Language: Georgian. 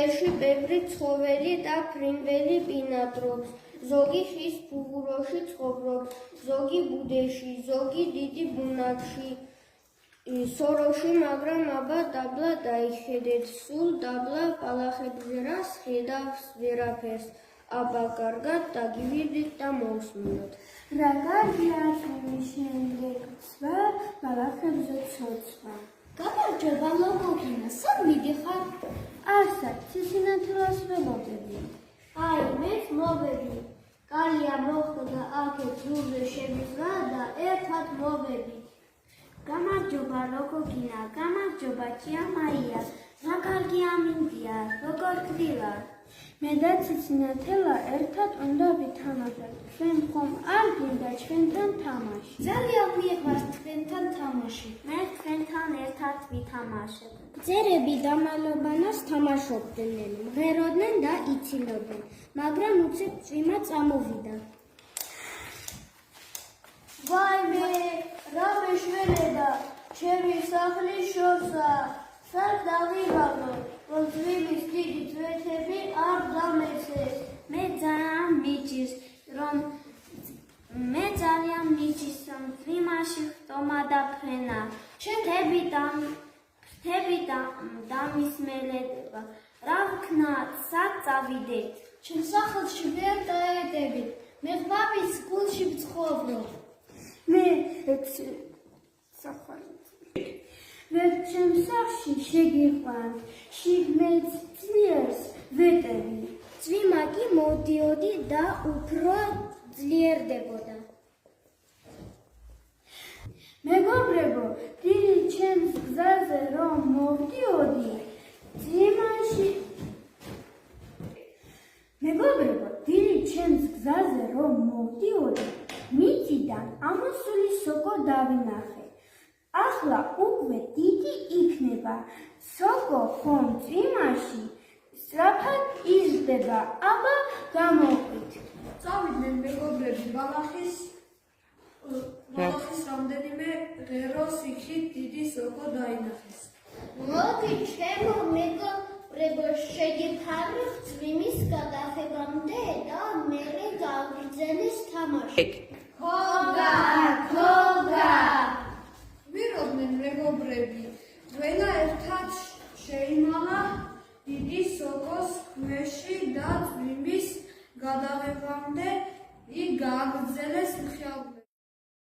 ეში ბევრი ცხოველი და ფრინველი ბინადრობს. ზოგი ხის ფუღუროში ცხოვრობს, ზოგი ბუდეში, ზოგი დიდი ბუნაგში, სოროში, მაგრამ აბა დაბლა დაიხედეთ, სულ დაბლა პალახებზერას ხედავს ვერაფერს, აბა კარგად დაგივიდეთ და მოვსმინოთ. რა კარგია წვიმის შემდეგ ცვა, პალახებზე ცოცვა. გამარჯობა ლოგოგინა, სად მიდიხარ? ასა, ცისინათელას ველოდები. აი, მეც მოვედი. კალია მოხდა აქეთ ზურზე შემიზრა და ერთად მოვედით. გამარჯობა ლოგოგინა, გამარჯობა ჭიამაია, რა კარგი ამინდია, როგორ გდილა? მე და ციცინათელა ერთად უნდა ვითამაშოთ. ჩვენ ხომ არ გინდა ჩვენთან თამაში? ძალიან მიყვარს თქვენთან თამაში. მე თქვენთან ერთად ვითამაშებ. მწერები დამალობანას თამაშობდნენ, მღეროდნენ და იცილოდნენ, მაგრამ უცებ წვიმა წამოვიდა. ვაიმე, რა მეშველედა, ჩემი სახლის შორსა, სად დავიღალო, რომ წვიმის დიდი წვეთები არ დამეცეს. მე ძალიან მიჭის, რომ წვიმაში ხტომა და ფრენა. ფრთები დამისმელდება. რა ვქნა, სად წავიდეთ? ჩემ სახლში ვერ დაედებით, მე ხვამის გულში ვცხოვრობ. მე ჩემ სახლში შეგიყვან, შიგნით ძლიერს ვეტევი. წვიმა კი მოდიოდი და უფრო ძლიერდებოდა. მეგობრებო, დიდი ჩემს გზაზე რომ მოვდიოდი, მიწიდან ამოსული სოკო დავინახე. ახლა უკვე დიდი იქნება. სოკო ხომ წვიმაში სწრაფად იზრდება, აბა გამოყვით. წავიდნენ მეგობრები ბალახის რამდენიმე ღეროს იქით დიდი სოკო დაინახეს. მოდი ჩემო მეგობრებო, შეგიფაროთ წვიმის გადახებამდე და მერე გავგრძელეს თამაში. ხო,